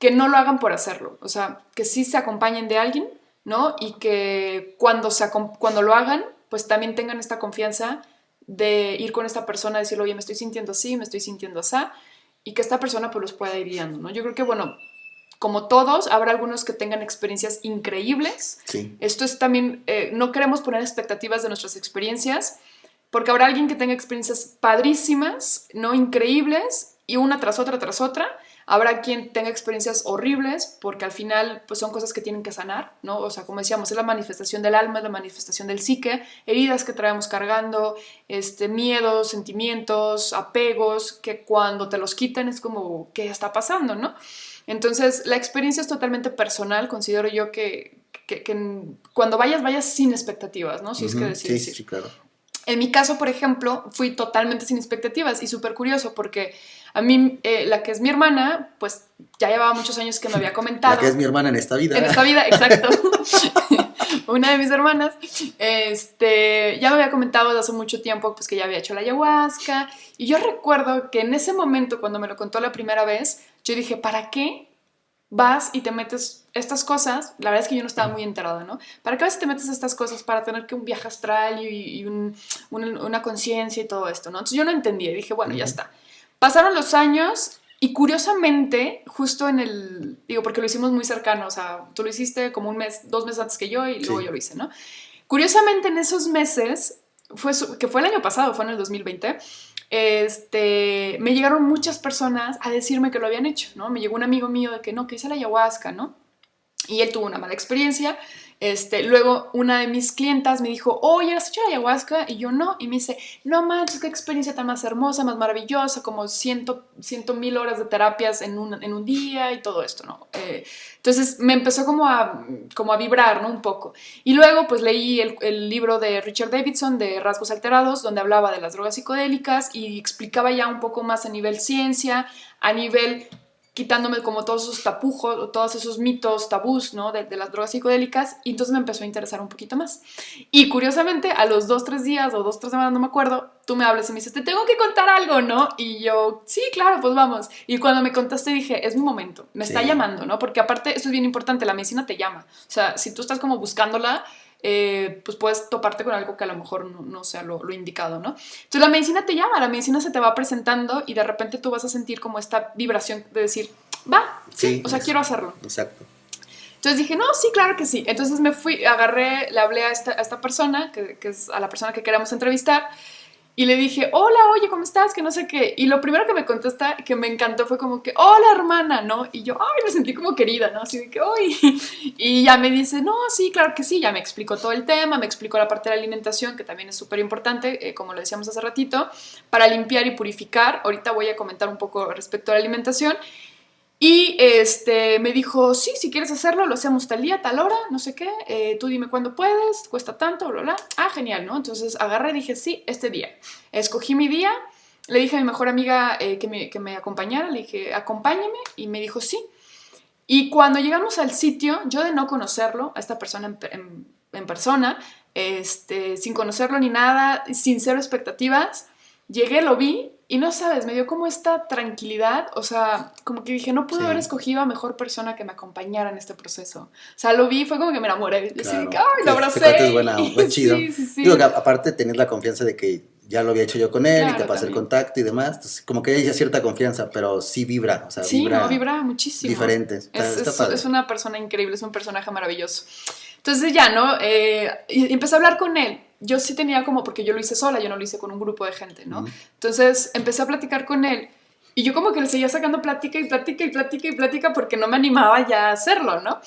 S1: que no lo hagan por hacerlo, o sea, que sí se acompañen de alguien, ¿no? Y que cuando lo hagan, pues también tengan esta confianza de ir con esta persona, decirle, oye, me estoy sintiendo así, me estoy sintiendo así, y que esta persona pues los pueda ir guiando, ¿no? Yo creo que, bueno, como todos, habrá algunos que tengan experiencias increíbles.
S2: Sí.
S1: Esto es también, no queremos poner expectativas de nuestras experiencias, porque habrá alguien que tenga experiencias padrísimas, ¿no? Increíbles, y una tras otra, tras otra. Habrá quien tenga experiencias horribles, porque al final pues son cosas que tienen que sanar, ¿no? O sea, como decíamos, es la manifestación del alma, es la manifestación del psique, heridas que traemos cargando, miedos, sentimientos, apegos, que cuando te los quitan es como, ¿qué está pasando, no? Entonces, la experiencia es totalmente personal, considero yo que cuando vayas sin expectativas, ¿no? Si es que decides ir.
S2: Sí, claro.
S1: En mi caso, por ejemplo, fui totalmente sin expectativas y súper curioso porque a mí, la que es mi hermana, pues ya llevaba muchos años que me había comentado.
S2: La que es mi hermana en esta vida.
S1: En esta vida, exacto. una de mis hermanas, ya me había comentado desde hace mucho tiempo pues que ya había hecho la ayahuasca, y yo recuerdo que en ese momento cuando me lo contó la primera vez, yo dije, ¿para qué vas y te metes estas cosas? La verdad es que yo no estaba muy enterada, ¿no? ¿Para qué vas y te metes estas cosas para tener que un viaje astral y una conciencia y todo esto, ¿no? Entonces yo no entendía y dije, bueno, ya está. Pasaron los años y curiosamente, justo digo, porque lo hicimos muy cercano, o sea, tú lo hiciste como 2 meses antes que yo y luego yo lo hice, ¿no? Curiosamente en esos meses, que fue el año pasado, fue en el 2020, me llegaron muchas personas a decirme que lo habían hecho, ¿no? Me llegó un amigo mío de que no, que hice la ayahuasca, ¿no? Y él tuvo una mala experiencia. Luego una de mis clientas me dijo, oye, ¿has hecho la ayahuasca? Y yo no. Y me dice, no manches, qué experiencia tan más hermosa, más maravillosa, como 100,000 horas de terapias en un día y todo esto, ¿no? Entonces me empezó como a vibrar, ¿no? Un poco. Y luego pues leí el libro de Richard Davidson de Rasgos Alterados, donde hablaba de las drogas psicodélicas y explicaba ya un poco más a nivel ciencia, a nivel quitándome como todos esos tapujos, todos esos mitos, tabús, ¿no? De las drogas psicodélicas, y entonces me empezó a interesar un poquito más. Y curiosamente, a los 2, 3 días o 2, 3 semanas, no me acuerdo, tú me hablas y me dices, te tengo que contar algo, ¿no? Y yo, sí, claro, pues vamos. Y cuando me contaste dije, es mi momento, me está llamando, ¿no? Porque aparte, esto es bien importante, la medicina te llama. O sea, si tú estás como buscándola, pues puedes toparte con algo que a lo mejor no sea lo indicado, ¿no? Entonces la medicina te llama, la medicina se te va presentando y de repente tú vas a sentir como esta vibración de decir, va, sí, o sea, quiero hacerlo.
S2: Exacto.
S1: Entonces dije, no, sí, claro que sí. Entonces me fui, agarré, le hablé a esta persona, que es a la persona que queremos entrevistar, y le dije, hola, oye, ¿cómo estás? Que no sé qué. Y lo primero que me contesta, que me encantó, fue como que, hola, hermana, ¿no? Y yo, ay, me sentí como querida, ¿no? Así de que, uy. Y ya me dice, no, sí, claro que sí. Ya me explicó todo el tema, me explicó la parte de la alimentación, que también es súper importante, como lo decíamos hace ratito, para limpiar y purificar. Ahorita voy a comentar un poco respecto a la alimentación. Y me dijo, sí, si quieres hacerlo, lo hacemos tal día, tal hora, no sé qué, tú dime cuándo puedes, cuesta tanto, bla, bla. Ah, genial, ¿no? Entonces agarré y dije, sí, este día. Escogí mi día, le dije a mi mejor amiga que me acompañara, le dije, acompáñame, y me dijo, sí. Y cuando llegamos al sitio, yo de no conocerlo, a esta persona en persona, sin conocerlo ni nada, sin cero expectativas, llegué, lo vi y no sabes, me dio como esta tranquilidad, o sea, como que dije, no pude haber escogido a mejor persona que me acompañara en este proceso. O sea, lo vi, fue como que me enamoré. Yo
S2: Claro.
S1: así, ¡ay, lo abracé!
S2: Este es buena, fue chido.
S1: Sí.
S2: Digo que aparte tenés la confianza de que ya lo había hecho yo con él,
S1: Claro,
S2: y te pasé el
S1: también.
S2: contacto y demás. Entonces, como que hay ya cierta confianza, pero sí vibra, o sea,
S1: Sí, no, vibra muchísimo.
S2: Diferente. Está padre.
S1: Es una persona increíble, es un personaje maravilloso. Entonces ya, ¿no? Y empecé a hablar con él. Yo sí tenía como, porque yo lo hice sola, yo no lo hice con un grupo de gente, ¿no? Entonces empecé a platicar con él y yo como que le seguía sacando plática y plática y plática y plática porque no me animaba ya a hacerlo, ¿no?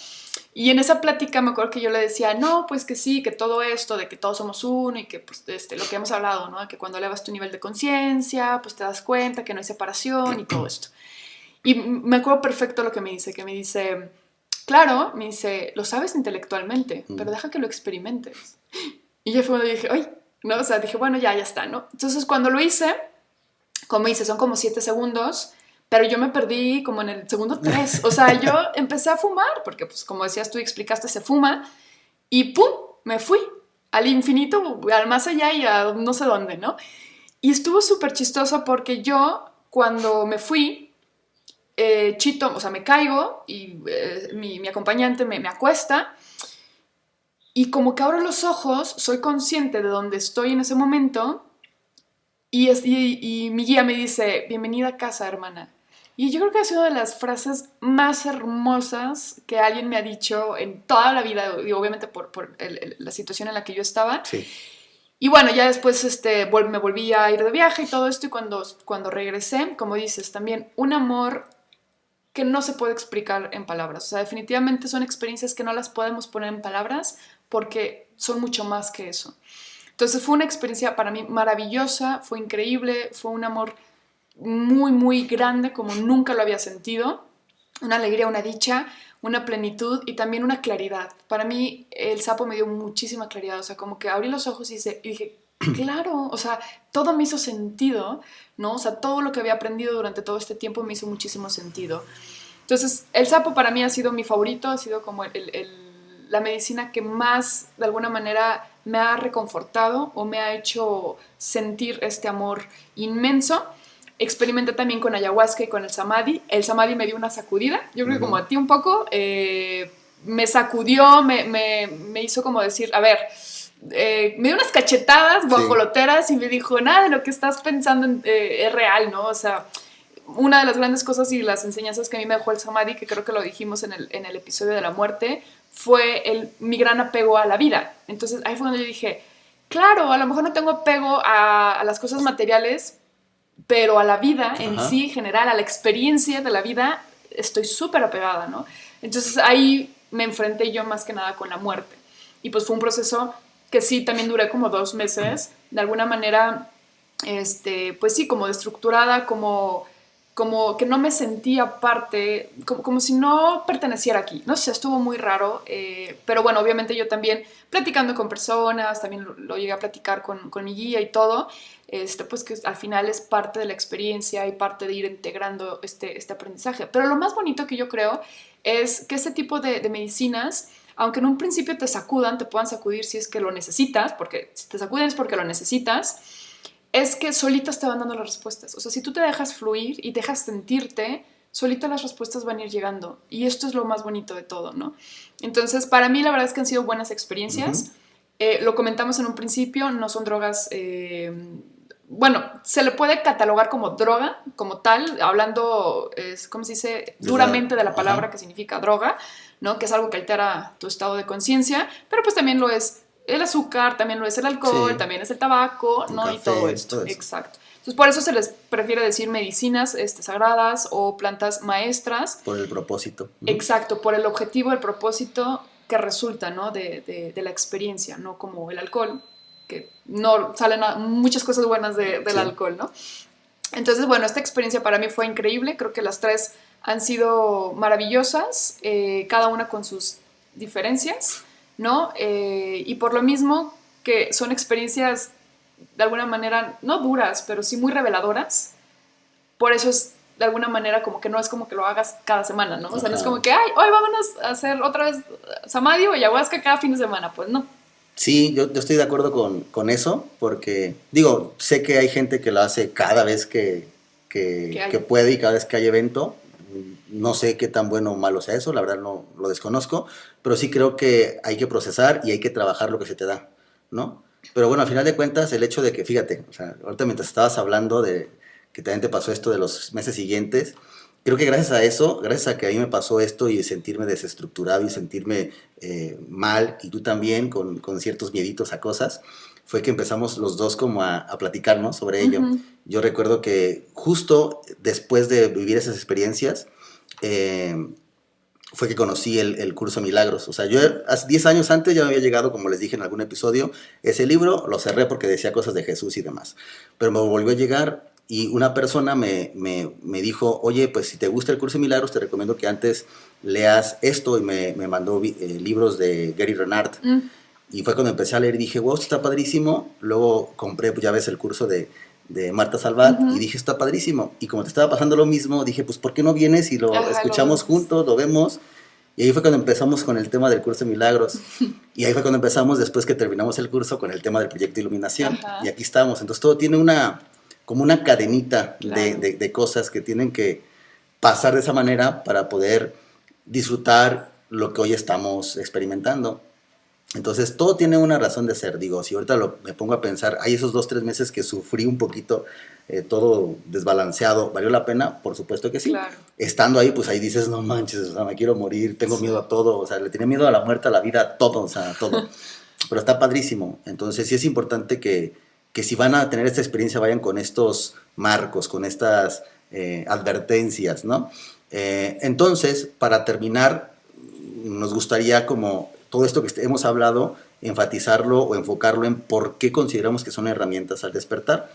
S1: Y en esa plática me acuerdo que yo le decía, no, pues que sí, que todo esto, de que todos somos uno y que pues lo que hemos hablado, ¿no? De que cuando elevas tu nivel de conciencia, pues te das cuenta que no hay separación y todo esto. Y me acuerdo perfecto lo que me dice, claro, me dice, lo sabes intelectualmente, pero deja que lo experimentes. Y yo fue cuando dije, ay, ¿no? O sea, dije, bueno, ya está, ¿no? Entonces cuando lo hice, como hice, son como 7 segundos, pero yo me perdí como en el segundo 3. O sea, yo empecé a fumar, porque pues como decías tú y explicaste, se fuma, y ¡pum! Me fui al infinito, al más allá y a no sé dónde, ¿no? Y estuvo súper chistoso porque yo, cuando me fui, chito, o sea, me caigo y mi acompañante me acuesta y como que abro los ojos, soy consciente de dónde estoy en ese momento y mi guía me dice, bienvenida a casa, hermana. Y yo creo que ha sido una de las frases más hermosas que alguien me ha dicho en toda la vida, y obviamente por la situación en la que yo estaba.
S2: Sí.
S1: Y bueno, ya después me volví a ir de viaje y todo esto, y cuando regresé, como dices, también un amor que no se puede explicar en palabras. O sea, definitivamente son experiencias que no las podemos poner en palabras porque son mucho más que eso. Entonces fue una experiencia para mí maravillosa, fue increíble, fue un amor muy, muy grande como nunca lo había sentido. Una alegría, una dicha, una plenitud y también una claridad. Para mí el sapo me dio muchísima claridad. O sea, como que abrí los ojos y dije, claro, o sea, todo me hizo sentido, ¿no? O sea, todo lo que había aprendido durante todo este tiempo me hizo muchísimo sentido. Entonces, el sapo para mí ha sido mi favorito, ha sido como la medicina que más, de alguna manera, me ha reconfortado o me ha hecho sentir este amor inmenso. Experimenté también con ayahuasca y con el samadhi. El samadhi me dio una sacudida, yo creo que como a ti un poco, me sacudió, me hizo como decir, a ver, me dio unas cachetadas guajoloteras y me dijo, nada de lo que estás pensando es real, ¿no? O sea, una de las grandes cosas y las enseñanzas que a mí me dejó el samadhi, que creo que lo dijimos en el episodio de la muerte, fue mi gran apego a la vida. Entonces ahí fue donde yo dije, claro, a lo mejor no tengo apego a las cosas materiales, pero a la vida en sí, en general, a la experiencia de la vida, estoy súper apegada, ¿no? Entonces ahí me enfrenté yo más que nada con la muerte. Y pues fue un proceso que sí, también duré como 2 meses, de alguna manera, pues sí, como destructurada, como que no me sentía parte, como si no perteneciera aquí, no sé, estuvo muy raro, pero bueno, obviamente yo también platicando con personas, también lo llegué a platicar con mi guía y todo, pues que al final es parte de la experiencia y parte de ir integrando este aprendizaje. Pero lo más bonito que yo creo es que este tipo de medicinas, aunque en un principio te sacudan, te puedan sacudir si es que lo necesitas, porque si te sacuden es porque lo necesitas, es que solitas te van dando las respuestas. O sea, si tú te dejas fluir y dejas sentirte, solitas las respuestas van a ir llegando. Y esto es lo más bonito de todo, ¿no? Entonces, para mí la verdad es que han sido buenas experiencias. Lo comentamos en un principio, no son drogas... bueno, se le puede catalogar como droga, como tal, hablando, ¿cómo se dice? Duramente de la palabra que significa droga, ¿no? Que es algo que altera tu estado de conciencia, pero pues también lo es el azúcar, también lo es el alcohol, también es el tabaco, ¿no? Café, y todo esto. Exacto. Entonces, por eso se les prefiere decir medicinas sagradas o plantas maestras.
S2: Por el propósito.
S1: Exacto, por el objetivo, el propósito que resulta, ¿no? de la experiencia, no como el alcohol, que no salen muchas cosas buenas del alcohol, ¿no? Entonces, bueno, esta experiencia para mí fue increíble, creo que las 3 han sido maravillosas, cada una con sus diferencias, ¿no? Y por lo mismo que son experiencias de alguna manera, no duras, pero sí muy reveladoras, por eso es de alguna manera como que no es como que lo hagas cada semana, ¿no? O sea, no es como que, ay, hoy vámonos a hacer otra vez samadhi o ayahuasca cada fin de semana, pues no.
S2: Sí, yo estoy de acuerdo con eso, porque, digo, sé que hay gente que lo hace cada vez que puede y cada vez que hay evento. No sé qué tan bueno o malo sea eso, la verdad no lo desconozco, pero sí creo que hay que procesar y hay que trabajar lo que se te da, ¿no? Pero bueno, al final de cuentas, el hecho de que, fíjate, o sea, ahorita mientras estabas hablando de que también te pasó esto de los meses siguientes, creo que gracias a eso, gracias a que a mí me pasó esto y sentirme desestructurado y sentirme mal, y tú también con ciertos mieditos a cosas, fue que empezamos los dos como a platicarnos sobre ello. Yo recuerdo que justo después de vivir esas experiencias, fue que conocí el curso Milagros. O sea, yo hace 10 años antes ya me había llegado, como les dije en algún episodio, ese libro, lo cerré porque decía cosas de Jesús y demás. Pero me volvió a llegar y una persona me dijo, oye, pues si te gusta el curso de Milagros, te recomiendo que antes leas esto, y me mandó libros de Gary Renard. Y fue cuando empecé a leer y dije, wow, esto está padrísimo. Luego compré, pues ya ves, el curso de Marta Salvat, y dije, está padrísimo. Y como te estaba pasando lo mismo, dije, pues ¿por qué no vienes y lo escuchamos juntos, lo vemos? Y ahí fue cuando empezamos con el tema del curso de Milagros. Y ahí fue cuando empezamos, después que terminamos el curso, con el tema del proyecto de Iluminación. Y aquí estamos. Entonces todo tiene como una cadenita de cosas que tienen que pasar de esa manera para poder disfrutar lo que hoy estamos experimentando. Entonces todo tiene una razón de ser. Digo, si ahorita me pongo a pensar, hay esos 2-3 meses que sufrí un poquito, todo desbalanceado, ¿valió la pena? Por supuesto que sí. Claro. Estando ahí, pues ahí dices, no manches, o sea, me quiero morir, tengo miedo a todo, o sea, le tenía miedo a la muerte, a la vida, a todo, o sea, a todo. Pero está padrísimo. Entonces sí es importante que si van a tener esta experiencia, vayan con estos marcos, con estas advertencias, ¿no? Entonces, para terminar, nos gustaría, como todo esto que hemos hablado, enfatizarlo o enfocarlo en por qué consideramos que son herramientas al despertar.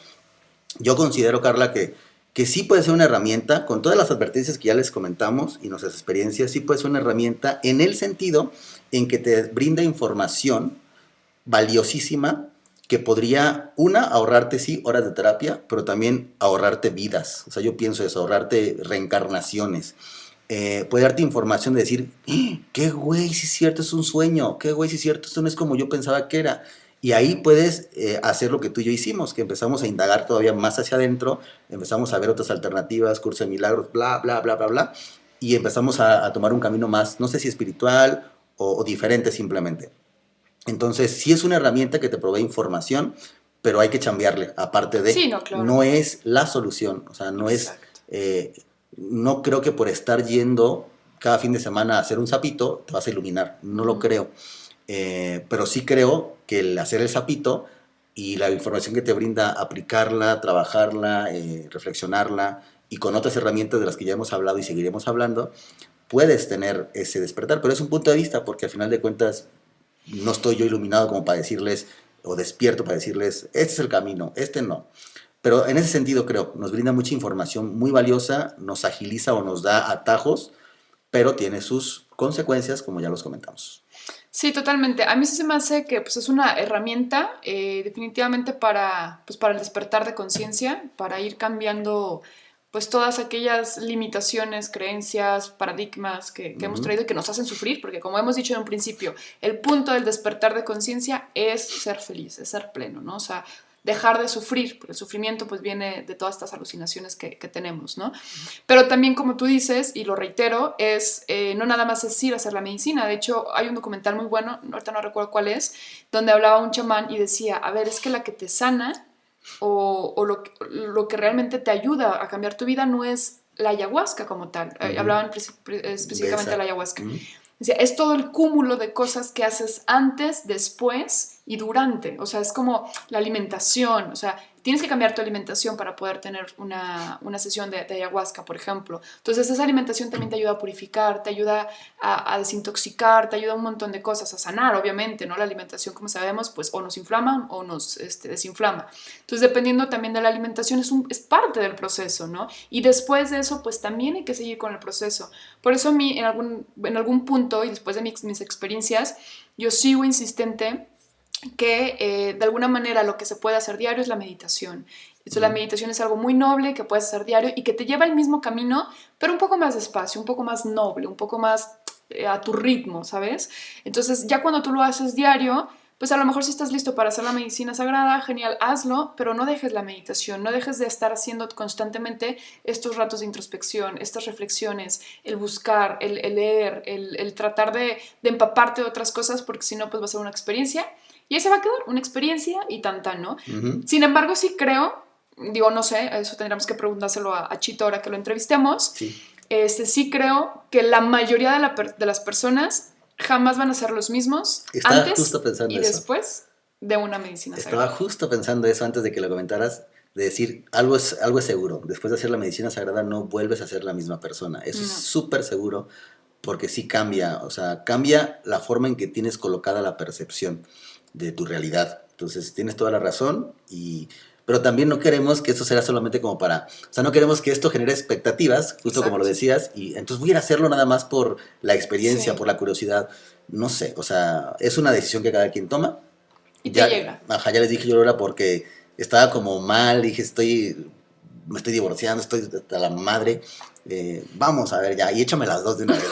S2: Yo considero, Carla, que sí puede ser una herramienta, con todas las advertencias que ya les comentamos y nuestras experiencias, sí puede ser una herramienta en el sentido en que te brinda información valiosísima que podría, ahorrarte, sí, horas de terapia, pero también ahorrarte vidas. O sea, yo pienso eso, ahorrarte reencarnaciones. puede darte información de decir, qué güey, si es cierto, es un sueño, qué güey, si es cierto, esto no es como yo pensaba que era. Y ahí puedes hacer lo que tú y yo hicimos, que empezamos a indagar todavía más hacia adentro, empezamos a ver otras alternativas, curso de milagros, bla, bla, bla, bla, bla, y empezamos a tomar un camino más, no sé si espiritual o diferente simplemente. Entonces, sí es una herramienta que te provee información, pero hay que chambearle, aparte de,
S1: Sí, no, claro.
S2: no es la solución, o sea, no es,
S1: Exacto.
S2: no creo que por estar yendo cada fin de semana a hacer un sapito te vas a iluminar, no lo creo. Pero sí creo que el hacer el sapito y la información que te brinda, aplicarla, trabajarla, reflexionarla y con otras herramientas de las que ya hemos hablado y seguiremos hablando, puedes tener ese despertar, pero es un punto de vista porque al final de cuentas no estoy yo iluminado como para decirles o despierto para decirles, este es el camino, este no. Pero en ese sentido creo, nos brinda mucha información muy valiosa, nos agiliza o nos da atajos, pero tiene sus consecuencias como ya los comentamos.
S1: Sí, totalmente. A mí sí se me hace que pues, es una herramienta definitivamente pues, para el despertar de conciencia, para ir cambiando pues todas aquellas limitaciones, creencias, paradigmas que hemos traído y que nos hacen sufrir, porque como hemos dicho en un principio, el punto del despertar de conciencia es ser feliz, es ser pleno, ¿no? O sea, dejar de sufrir, porque el sufrimiento pues viene de todas estas alucinaciones que tenemos, ¿no? Pero también, como tú dices, y lo reitero, es no nada más es ir a hacer la medicina. De hecho, hay un documental muy bueno, ahorita no recuerdo cuál es, donde hablaba un chamán y decía, a ver, es que la que te sana o lo que realmente te ayuda a cambiar tu vida no es la ayahuasca como tal. Hablaban específicamente de la ayahuasca. Decía, es todo el cúmulo de cosas que haces antes, después y durante. O sea, es como la alimentación. O sea, tienes que cambiar tu alimentación para poder tener una sesión de ayahuasca, por ejemplo. Entonces, esa alimentación también te ayuda a purificar, te ayuda a desintoxicar, te ayuda a un montón de cosas, a sanar, obviamente, ¿no? La alimentación, como sabemos, pues o nos inflama o nos desinflama. Entonces, dependiendo también de la alimentación, es parte del proceso, ¿no? Y después de eso, pues también hay que seguir con el proceso. Por eso a mí, en algún punto, y después de mis experiencias, yo sigo insistente que de alguna manera lo que se puede hacer diario es la meditación. Entonces, la meditación es algo muy noble que puedes hacer diario y que te lleva al mismo camino, pero un poco más despacio, un poco más noble, un poco más a tu ritmo, ¿sabes? Entonces, ya cuando tú lo haces diario, pues a lo mejor si estás listo para hacer la medicina sagrada, genial, hazlo, pero no dejes la meditación, no dejes de estar haciendo constantemente estos ratos de introspección, estas reflexiones, el buscar, el leer, el tratar de empaparte de otras cosas, porque si no, pues va a ser una experiencia y ahí se va a quedar una experiencia y tan, ¿no? Sin embargo, sí creo, digo, no sé, eso tendríamos que preguntárselo a Chito ahora que lo entrevistemos.
S2: Sí.
S1: Sí creo que la mayoría de las personas jamás van a ser los mismos
S2: Estaba
S1: antes
S2: justo pensando
S1: y
S2: eso.
S1: después de una medicina
S2: Estaba
S1: sagrada.
S2: justo pensando eso antes de que lo comentaras, de decir, algo es seguro, después de hacer la medicina sagrada no vuelves a ser la misma persona, eso es súper seguro, porque sí cambia, o sea, cambia la forma en que tienes colocada la percepción de tu realidad. Entonces, tienes toda la razón, pero también no queremos que esto sea solamente como para, o sea, no queremos que esto genere expectativas, justo
S1: Exacto.
S2: como lo decías, y entonces voy a ir a hacerlo nada más por la experiencia,
S1: Sí.
S2: por la curiosidad, no sé, o sea, es una decisión que cada quien toma.
S1: Y
S2: Ya,
S1: te llega.
S2: ajá, ya les dije yo ahora porque estaba como mal, dije, me estoy divorciando, estoy hasta la madre, vamos a ver ya, y échame las dos de una vez.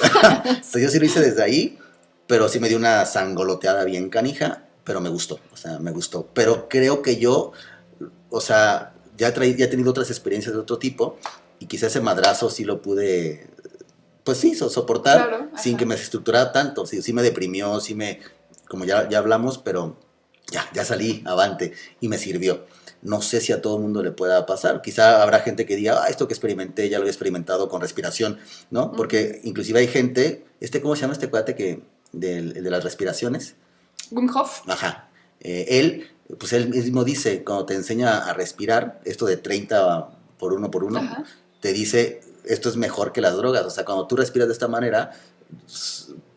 S2: Entonces yo sí lo hice desde ahí, pero sí me dio una sangoloteada bien canija, pero me gustó, o sea, me gustó. Pero creo que yo, o sea, ya he tenido otras experiencias de otro tipo, y quizás ese madrazo sí lo pude, pues sí, soportar,
S1: Claro,
S2: sin
S1: ajá.
S2: que me desestructurara tanto, sí me deprimió, como ya hablamos, pero ya salí avante y me sirvió. No sé si a todo el mundo le pueda pasar. Quizá habrá gente que diga, esto que experimenté ya lo he experimentado con respiración, ¿no? Porque inclusive hay gente, ¿cómo se llama este cuate el de las respiraciones?
S1: Wim Hof.
S2: Ajá. Él mismo dice, cuando te enseña a respirar, esto de 30 por uno,
S1: Ajá.
S2: te dice, esto es mejor que las drogas. O sea, cuando tú respiras de esta manera,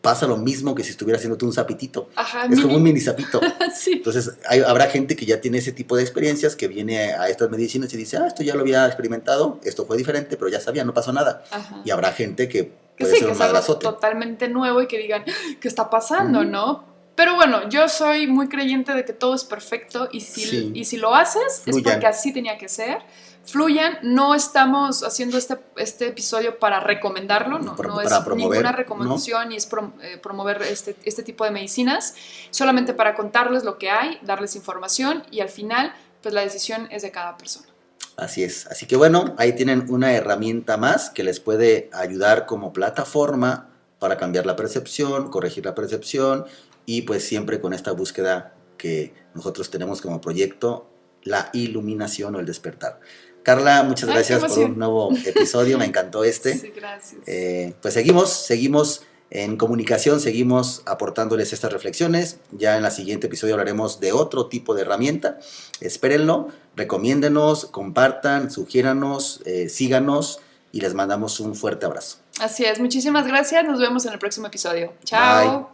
S2: pasa lo mismo que si estuvieras haciéndote un sapitito.
S1: Ajá,
S2: Es como un mini sapito.
S1: Sí.
S2: Entonces, habrá gente que ya tiene ese tipo de experiencias, que viene a estas medicinas y dice, esto ya lo había experimentado, esto fue diferente, pero ya sabía, no pasó nada.
S1: Ajá.
S2: Y habrá gente que
S1: Que
S2: puede
S1: sí,
S2: ser
S1: que
S2: un
S1: es algo
S2: madrazote.
S1: totalmente nuevo y que digan, ¿qué está pasando, no? Pero bueno, yo soy muy creyente de que todo es perfecto y si lo haces
S2: Fluyan.
S1: es porque así tenía que ser. fluyan. No estamos haciendo este episodio para recomendarlo, no
S2: Para
S1: es
S2: promover,
S1: ninguna recomendación, ni es promover este tipo de medicinas, solamente para contarles lo que hay, darles información y al final, pues la decisión es de cada persona.
S2: Así es. Así que bueno, ahí tienen una herramienta más que les puede ayudar como plataforma para cambiar la percepción, corregir la percepción y pues siempre con esta búsqueda que nosotros tenemos como proyecto, la iluminación o el despertar. Carla, muchas gracias por un nuevo episodio, me encantó este.
S1: Sí, gracias.
S2: Pues seguimos en comunicación, seguimos aportándoles estas reflexiones. Ya en el siguiente episodio hablaremos de otro tipo de herramienta. Espérenlo, recomiéndenos, compartan, sugiéranos, síganos y les mandamos un fuerte abrazo.
S1: Así es, muchísimas gracias. Nos vemos en el próximo episodio. Chao.
S2: Bye.